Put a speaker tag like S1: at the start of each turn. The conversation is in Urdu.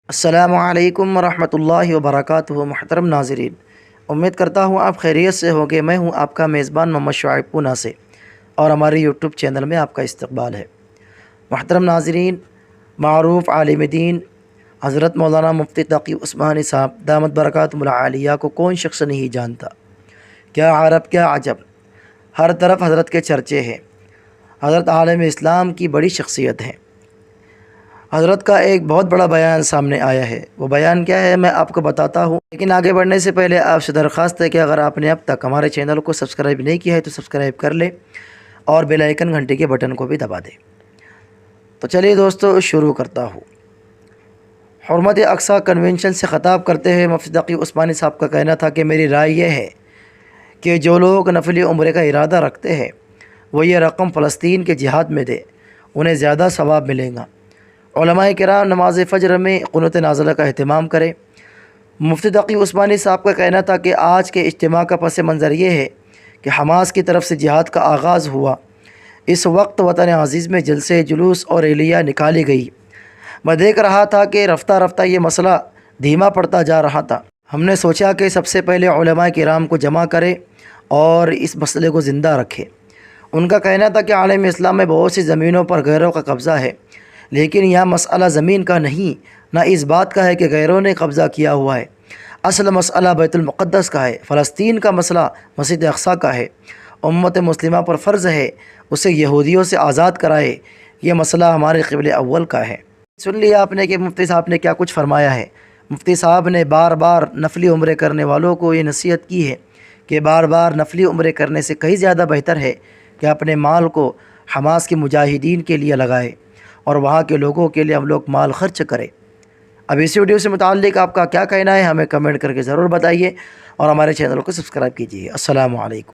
S1: السلام علیکم ورحمۃ اللہ وبرکاتہ۔ محترم ناظرین، امید کرتا ہوں آپ خیریت سے ہوں گے۔ میں ہوں آپ کا میزبان محمد شعیب پونا سے، اور ہمارے یوٹیوب چینل میں آپ کا استقبال ہے۔ محترم ناظرین، معروف عالم دین حضرت مولانا مفتی تقی عثمانی صاحب دامت برکاتہم العالیہ کو کون شخص نہیں جانتا؟ کیا عرب کیا عجب، ہر طرف حضرت کے چرچے ہیں۔ حضرت عالم اسلام کی بڑی شخصیت ہیں۔ حضرت کا ایک بہت بڑا بیان سامنے آیا ہے۔ وہ بیان کیا ہے میں آپ کو بتاتا ہوں، لیکن آگے بڑھنے سے پہلے آپ سے درخواست ہے کہ اگر آپ نے اب تک ہمارے چینل کو سبسکرائب نہیں کیا ہے تو سبسکرائب کر لیں اور بیل آئیکن گھنٹی کے بٹن کو بھی دبا دیں۔ تو چلیے دوستو، شروع کرتا ہوں۔ حرمت اقصی کنونشن سے خطاب کرتے ہوئے مفتی تقی عثمانی صاحب کا کہنا تھا کہ میری رائے یہ ہے کہ جو لوگ نفلی عمرے کا ارادہ رکھتے ہیں وہ یہ رقم فلسطین کے جہاد میں دے، انہیں زیادہ ثواب ملے گا۔ علماء کرام نماز فجر میں قنوت نازلہ کا اہتمام کریں۔ مفتی تقی عثمانی صاحب کا کہنا تھا کہ آج کے اجتماع کا پس منظر یہ ہے کہ حماس کی طرف سے جہاد کا آغاز ہوا۔ اس وقت وطن عزیز میں جلسے، جلوس اور ریلیاں نکالی گئی۔ میں دیکھ رہا تھا کہ رفتہ رفتہ یہ مسئلہ دھیما پڑتا جا رہا تھا۔ ہم نے سوچا کہ سب سے پہلے علماء کرام کو جمع کرے اور اس مسئلے کو زندہ رکھے۔ ان کا کہنا تھا کہ عالم اسلام میں بہت سی زمینوں پر غیروں کا قبضہ ہے، لیکن یہاں مسئلہ زمین کا نہیں، نہ اس بات کا ہے کہ غیروں نے قبضہ کیا ہوا ہے۔ اصل مسئلہ بیت المقدس کا ہے۔ فلسطین کا مسئلہ مسجد اقصی کا ہے۔ امت مسلمہ پر فرض ہے اسے یہودیوں سے آزاد کرائے۔ یہ مسئلہ ہمارے قبلہ اول کا ہے۔ سن لیا آپ نے کہ مفتی صاحب نے کیا کچھ فرمایا ہے۔ مفتی صاحب نے بار بار نفلی عمرے کرنے والوں کو یہ نصیحت کی ہے کہ بار بار نفلی عمرے کرنے سے کہیں زیادہ بہتر ہے کہ اپنے مال کو حماس کے مجاہدین کے لیے لگائے اور وہاں کے لوگوں کے لیے ہم لوگ مال خرچ کریں۔ اب اس ویڈیو سے متعلق آپ کا کیا کہنا ہے ہمیں کمنٹ کر کے ضرور بتائیے، اور ہمارے چینل کو سبسکرائب کیجیے۔ السلام علیکم۔